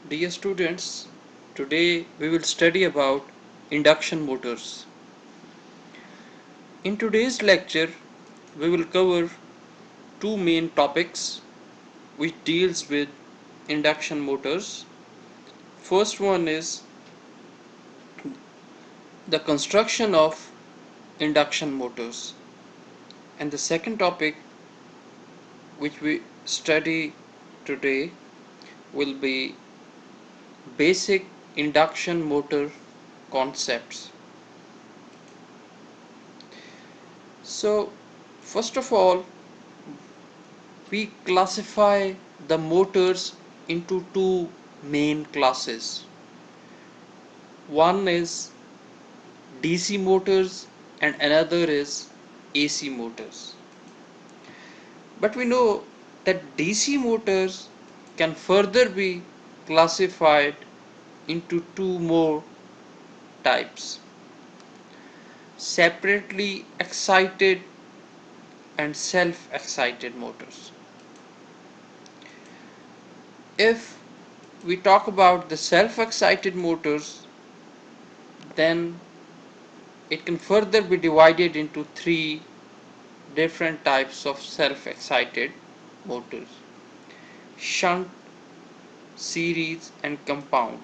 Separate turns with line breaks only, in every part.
Dear students, today we will study about induction motors. In today's lecture, we will cover two main topics which deals with induction motors. First one is the construction of induction motors, and the second topic which we study today will be basic induction motor concepts. So first of all, we classify the motors into two main classes. One is DC motors and another is AC motors. But we know that DC motors can further be classified into two more types: separately excited and self-excited motors. If we talk about the self-excited motors, then it can further be divided into three different types of self-excited motors: shunt, series and compound.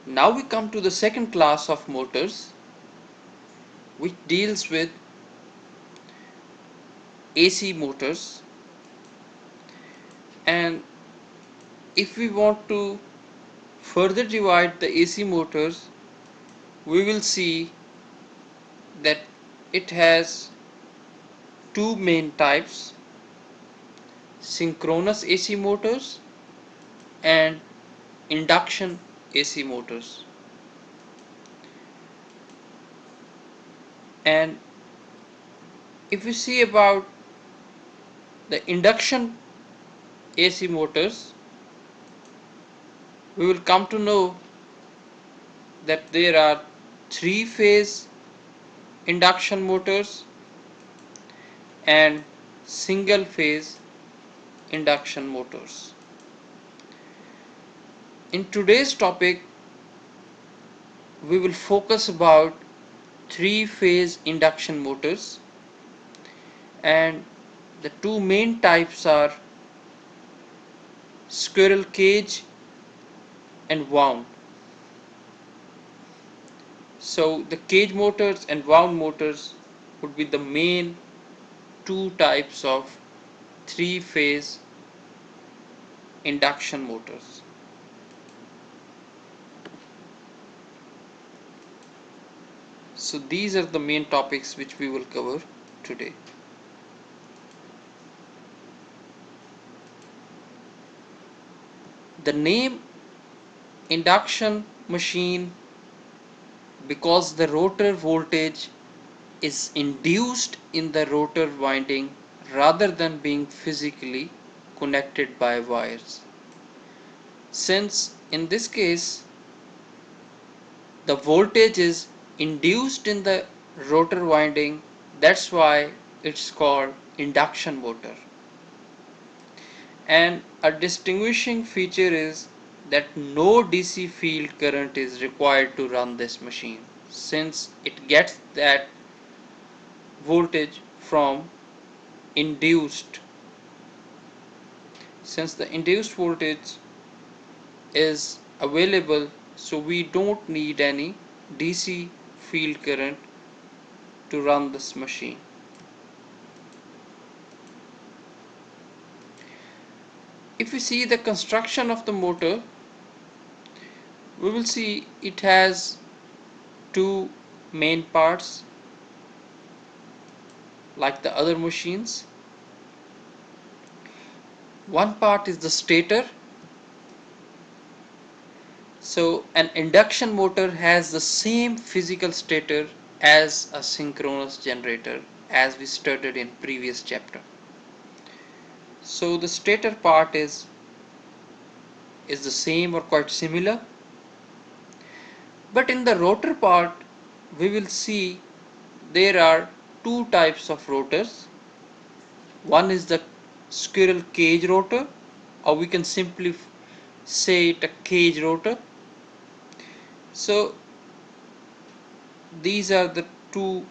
Now we come to the second class of motors, which deals with AC motors. And if we want to further divide the AC motors, we will see that it has two main types: synchronous AC motors and induction AC motors. And if we see about the induction AC motors, we will come to know that there are three-phase induction motors and single-phase induction motors. In today's topic, we will focus about three-phase induction motors, and the two main types are squirrel cage and wound. So the cage motors and wound motors would be the main two types of three-phase induction motors. So these are the main topics which we will cover today. The name induction machine, because the rotor voltage is induced in the rotor winding rather than being physically connected by wires. Since in this case the voltage is induced in the rotor winding, that's why it's called induction motor. And a distinguishing feature is that no DC field current is required to run this machine, since it gets that voltage from induced. Since the induced voltage is available, so we don't need any DC field current to run this machine. If we see the construction of the motor, we will see it has two main parts like the other machines. One part is the stator. So an induction motor has the same physical stator as a synchronous generator, as we studied in previous chapter. So the stator part is the same or quite similar, but in the rotor part we will see there are two types of rotors. One is the squirrel cage rotor or we can simply say it a cage rotor. So these are the two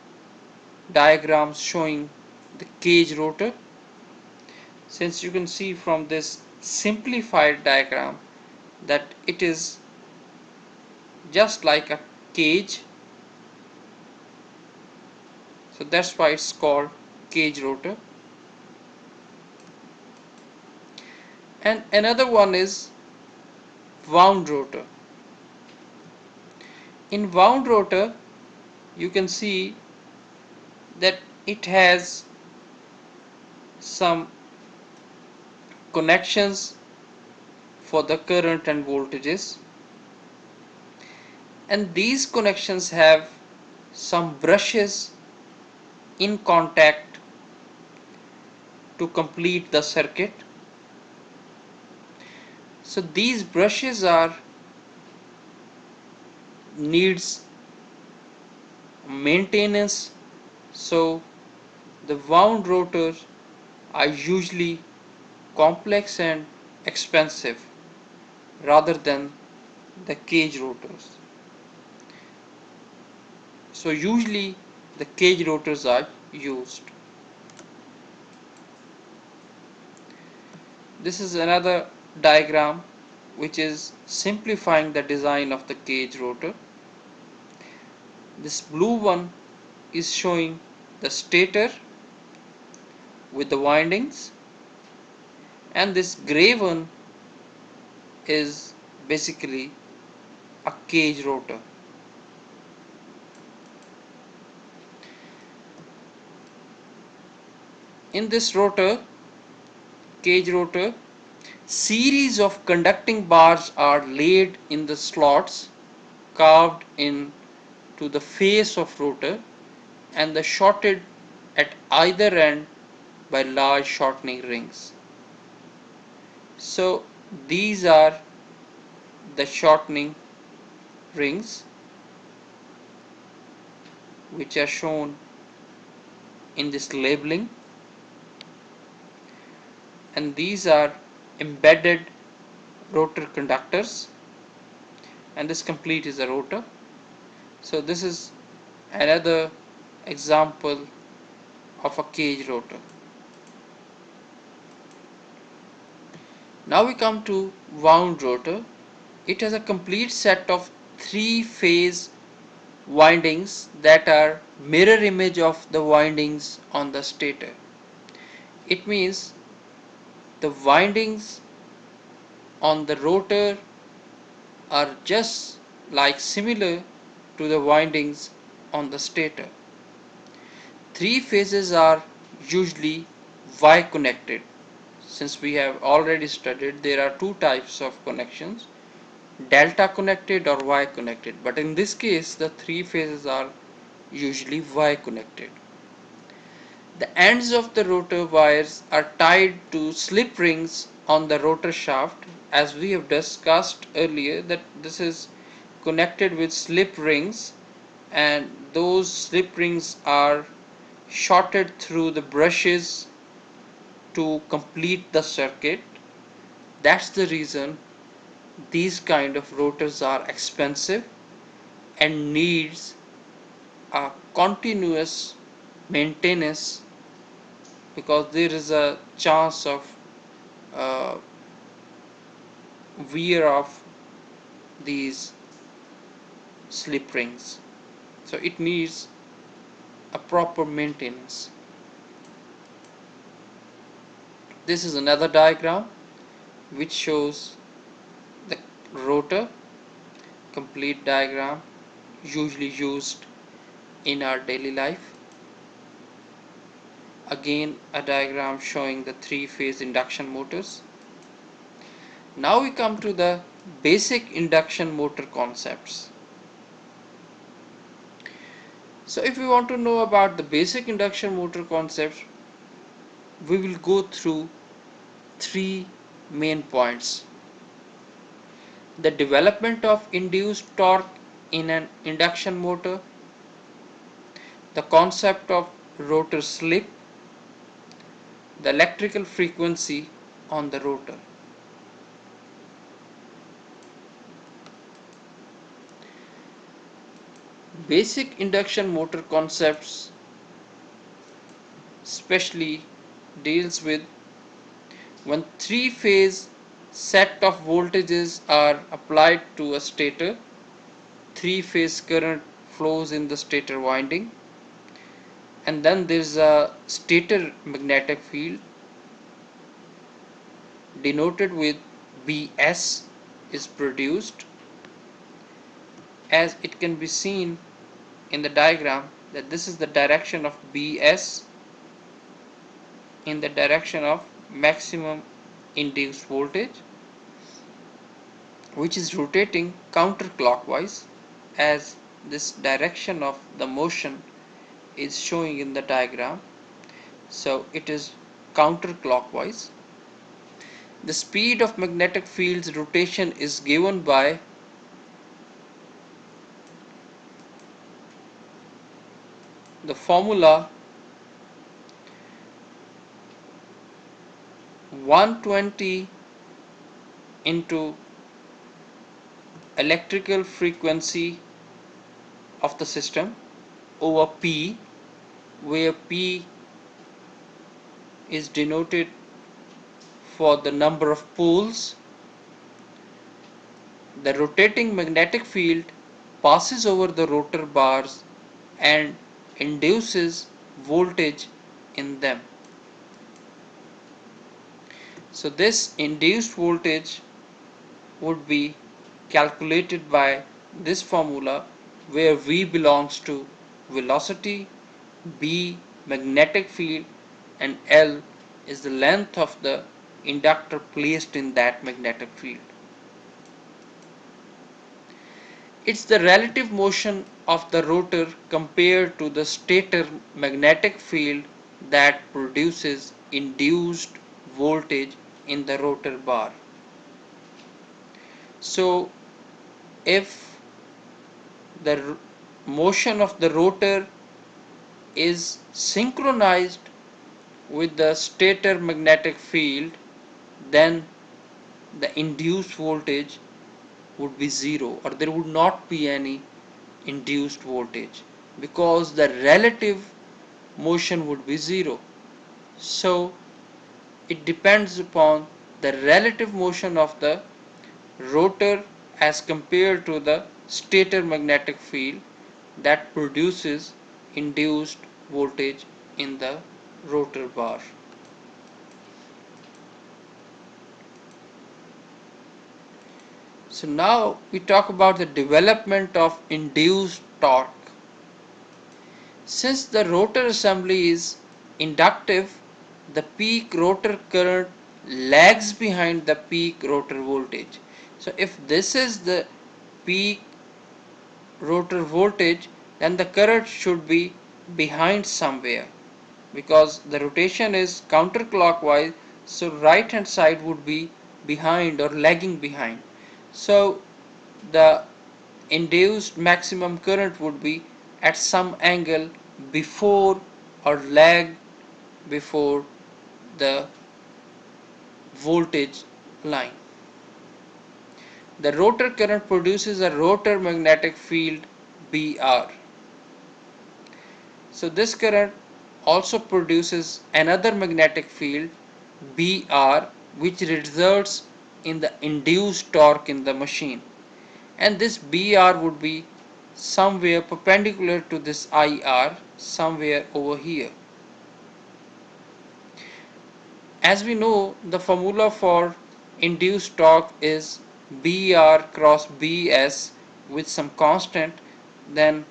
diagrams showing the cage rotor. Since you can see from this simplified diagram that it is just like a cage, so that's why it's called cage rotor. And another one is wound rotor. In wound rotor you can see that it has some connections for the current and voltages, and these connections have some brushes in contact to complete the circuit. So these brushes are needs maintenance, so the wound rotors are usually complex and expensive rather than the cage rotors. So usually the cage rotors are used. This is another diagram which is simplifying the design of the cage rotor. This blue one is showing the stator with the windings, and this gray one is basically a cage rotor. In this cage rotor, series of conducting bars are laid in the slots carved in to the face of rotor and the shorted at either end by large shortening rings. So these are the shortening rings which are shown in this labeling, and these are embedded rotor conductors, and this complete is a rotor. So this is another example of a cage rotor. Now we come to wound rotor. It has a complete set of three-phase windings that are mirror image of the windings on the stator. It means the windings on the rotor are just like similar to the windings on the stator. Three phases are usually Y connected. Since we have already studied, there are two types of connections, delta connected or Y connected, but in this case the three phases are usually Y connected. The ends of the rotor wires are tied to slip rings on the rotor shaft, as we have discussed earlier that this is connected with slip rings, and those slip rings are shorted through the brushes to complete the circuit. That's the reason these kind of rotors are expensive and needs a continuous maintenance, because there is a chance of uh, wear of these slip rings, so it needs a proper maintenance. This is another diagram which shows the rotor, complete diagram usually used in our daily life. Again a diagram showing the three-phase induction motors. Now we come to the basic induction motor concepts. So if we want to know about the basic induction motor concepts, we will go through three main points: the development of induced torque in an induction motor, the concept of rotor slip, the electrical frequency on the rotor. Basic induction motor concepts especially deals with when three-phase set of voltages are applied to a stator, three-phase current flows in the stator winding, and then there's a stator magnetic field denoted with Bs is produced, as it can be seen in the diagram that this is the direction of Bs in the direction of maximum induced voltage, which is rotating counterclockwise, as this direction of the motion is showing in the diagram. So it is counterclockwise. The speed of magnetic field's rotation is given by the formula 120 into electrical frequency of the system over P, where P is denoted for the number of poles. The rotating magnetic field passes over the rotor bars and induces voltage in them. So this induced voltage would be calculated by this formula, where V belongs to velocity, B magnetic field, and L is the length of the inductor placed in that magnetic field. It's the relative motion of the rotor compared to the stator magnetic field that produces induced voltage in the rotor bar. So if the motion of the rotor is synchronized with the stator magnetic field, then the induced voltage would be zero, or there would not be any induced voltage, because the relative motion would be zero. So it depends upon the relative motion of the rotor as compared to the stator magnetic field that produces induced voltage in the rotor bar. So now we talk about the development of induced torque. Since the rotor assembly is inductive, the peak rotor current lags behind the peak rotor voltage. So if this is the peak rotor voltage, then the current should be behind somewhere, because the rotation is counterclockwise, so right hand side would be behind or lagging behind. So the induced maximum current would be at some angle before or lag before the voltage line. The rotor current produces a rotor magnetic field Br. So this current also produces another magnetic field Br, which results in the induced torque in the machine. And this Br would be somewhere perpendicular to this IR, somewhere over here. As we know, the formula for induced torque is Br cross Bs with some constant. Then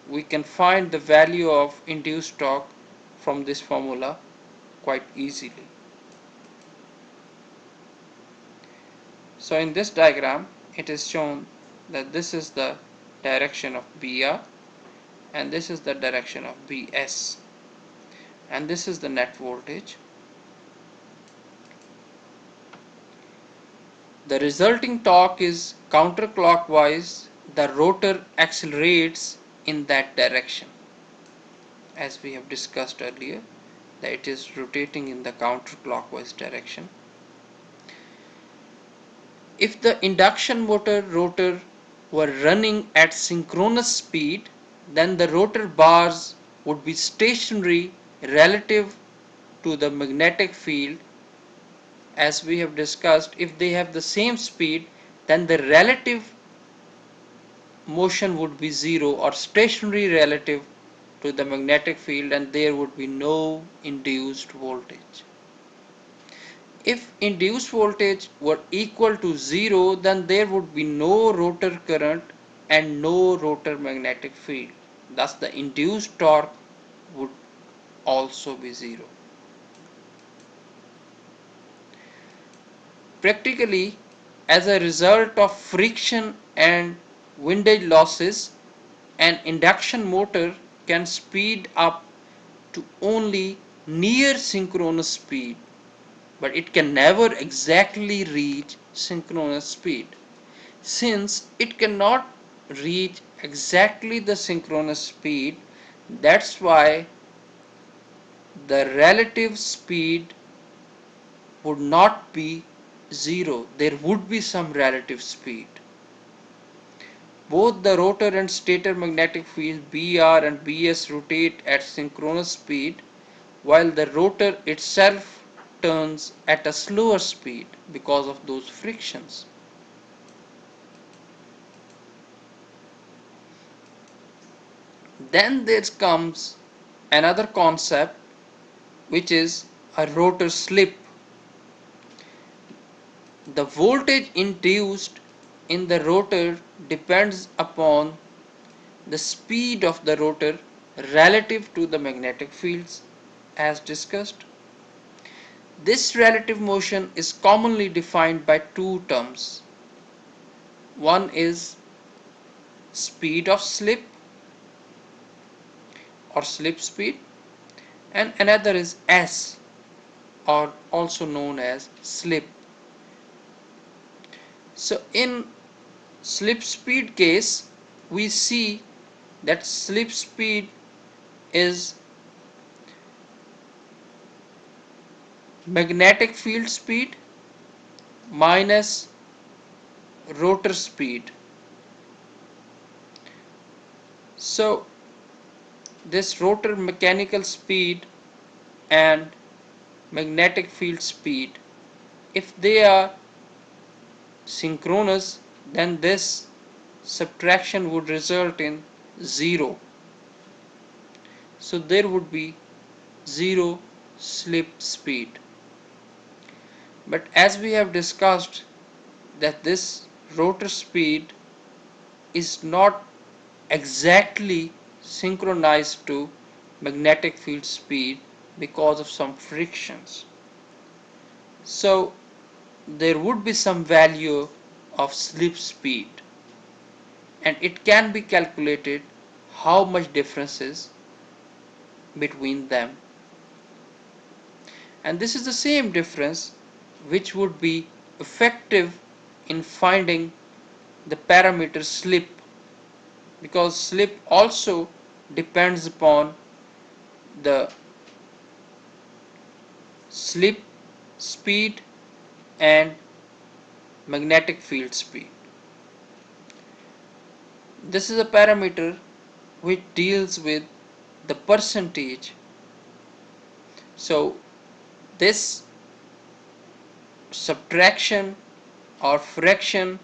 we can find the value of induced torque from this formula quite easily. So in this diagram it is shown that this is the direction of Br and this is the direction of Bs, and this is the net voltage. The resulting torque is counterclockwise. The rotor accelerates in that direction, as we have discussed earlier, that it is rotating in the counterclockwise direction. If the induction motor rotor were running at synchronous speed, then the rotor bars would be stationary relative to the magnetic field. As we have discussed, if they have the same speed, then the relative motion would be zero or stationary relative to the magnetic field, and there would be no induced voltage. If induced voltage were equal to zero, then there would be no rotor current and no rotor magnetic field. Thus the induced torque would also be zero. Practically, as a result of friction and windage losses, an induction motor can speed up to only near synchronous speed, but it can never exactly reach synchronous speed. Since it cannot reach exactly the synchronous speed, that's why the relative speed would not be zero. There would be some relative speed. Both the rotor and stator magnetic field BR and BS rotate at synchronous speed, while the rotor itself turns at a slower speed because of those frictions. Then there comes another concept, which is a rotor slip. The voltage induced in the rotor depends upon the speed of the rotor relative to the magnetic fields, as discussed. This relative motion is commonly defined by two terms. One is speed of slip or slip speed, and another is S, or also known as slip. So in slip speed case, we see that slip speed is magnetic field speed minus rotor speed. So this rotor mechanical speed and magnetic field speed, if they are synchronous, then this subtraction would result in zero. So there would be zero slip speed. But as we have discussed that this rotor speed is not exactly synchronized to magnetic field speed because of some frictions. So there would be some value of slip speed, and it can be calculated how much difference is between them. And this is the same difference which would be effective in finding the parameter slip, because slip also depends upon the slip speed and magnetic field speed. This is a parameter which deals with the percentage. So this subtraction or fraction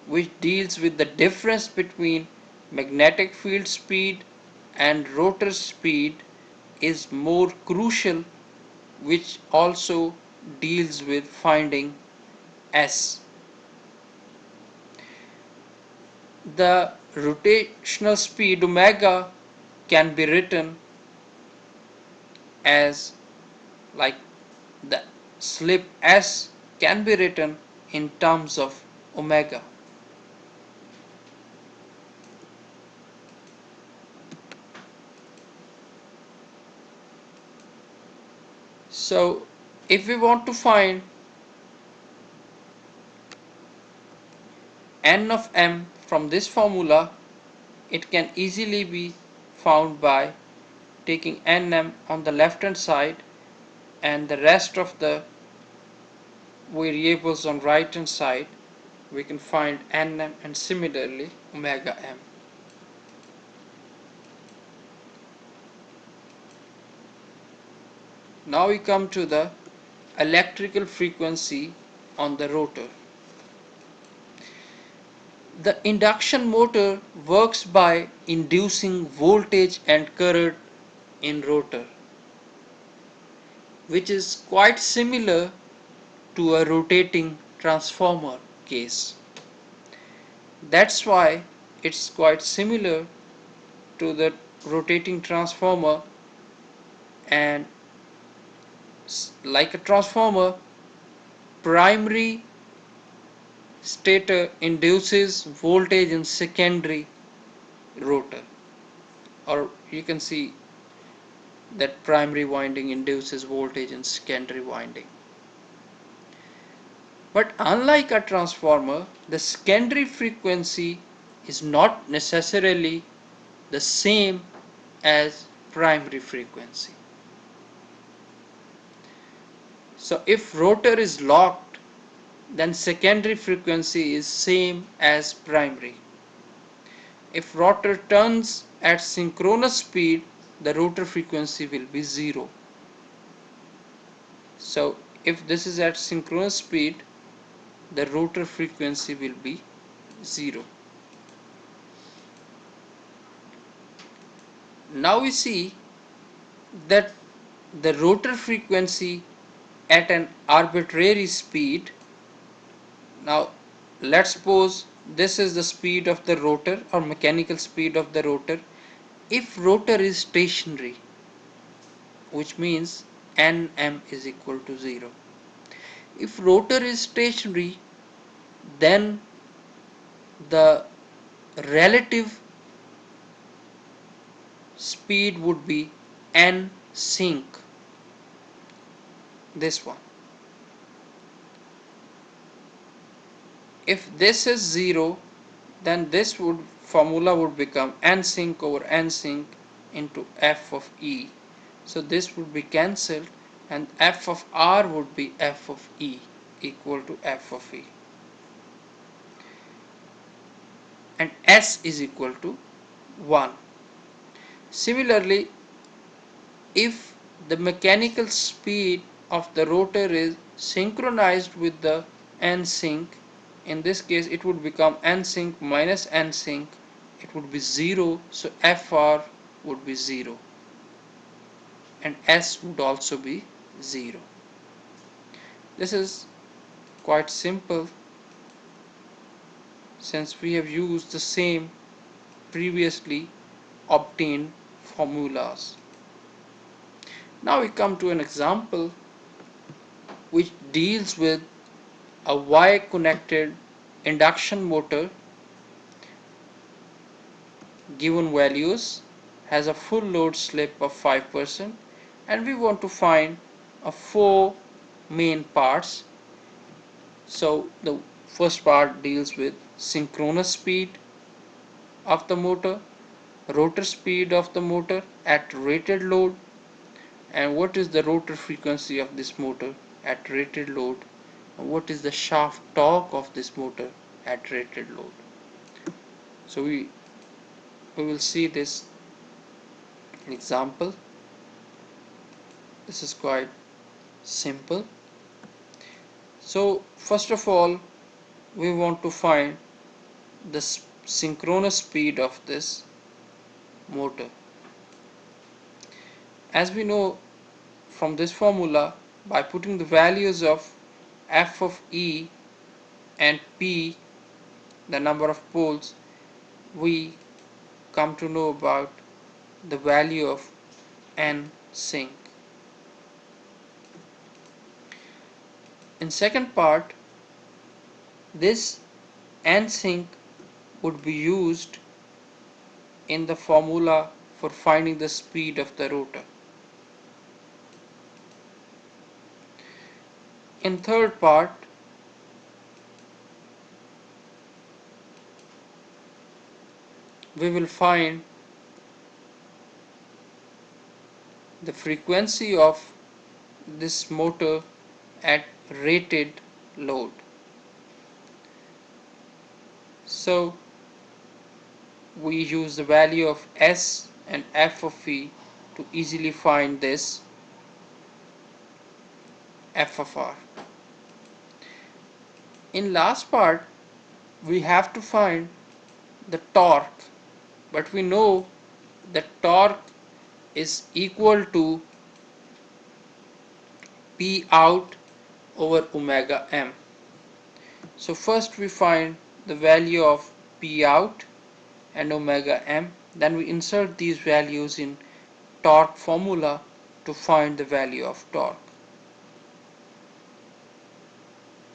which deals with the difference between magnetic field speed and rotor speed is more crucial, which also deals with finding S. The rotational speed omega can be written as, like, the slip S can be written in terms of omega. So if we want to find n of m from this formula, it can easily be found by taking nm on the left hand side and the rest of the variables on right hand side. We can find nm and similarly omega m. Now we come to the electrical frequency on the rotor. The induction motor works by inducing voltage and current in rotor, which is quite similar to a rotating transformer case. That's why it's quite similar to the rotating transformer, and like a transformer, primary stator induces voltage in secondary rotor, or you can see that primary winding induces voltage in secondary winding. But unlike a transformer, the secondary frequency is not necessarily the same as primary frequency. So if rotor is locked, then secondary frequency is same as primary. If rotor turns at synchronous speed, the rotor frequency will be 0. So if this is at synchronous speed, the rotor frequency will be 0. Now we see that the rotor frequency at an arbitrary speed. Now let's suppose this is the speed of the rotor, or mechanical speed of the rotor. If rotor is stationary, which means Nm is equal to 0. If rotor is stationary, then the relative speed would be N sync, this one. If this is 0, then this formula would become N sync over N sync into F of E. So this would be cancelled, and F of R would be F of E equal to F of E. And S is equal to 1. Similarly, if the mechanical speed of the rotor is synchronized with the N sync, in this case it would become N sync minus N sync, it would be 0, so Fr would be 0 and S would also be 0. This is quite simple since we have used the same previously obtained formulas. Now we come to an example which deals with a Y connected induction motor given values, has a full load slip of 5%, and we want to find a 4 main parts. So the first part deals with synchronous speed of the motor, rotor speed of the motor at rated load, and what is the rotor frequency of this motor at rated load, and what is the shaft torque of this motor at rated load. So we will see this example. This is quite simple. So first of all, we want to find the synchronous speed of this motor. As we know from this formula, by putting the values of F of E and P, the number of poles, we come to know about the value of N sync. In second part, this N sync would be used in the formula for finding the speed of the rotor. In third part, we will find the frequency of this motor at rated load. So we use the value of S and F of E to easily find this. F of r. In last part, we have to find the torque, but we know that torque is equal to P out over omega m. So first we find the value of P out and omega m, then we insert these values in torque formula to find the value of torque.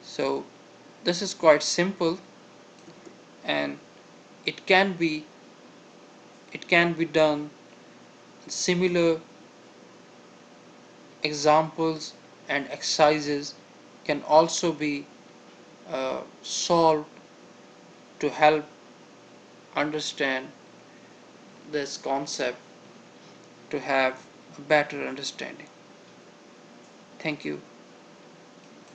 So this is quite simple, and it can be done. Similar examples and exercises can also be solved to help understand this concept, to have a better understanding. Thank you.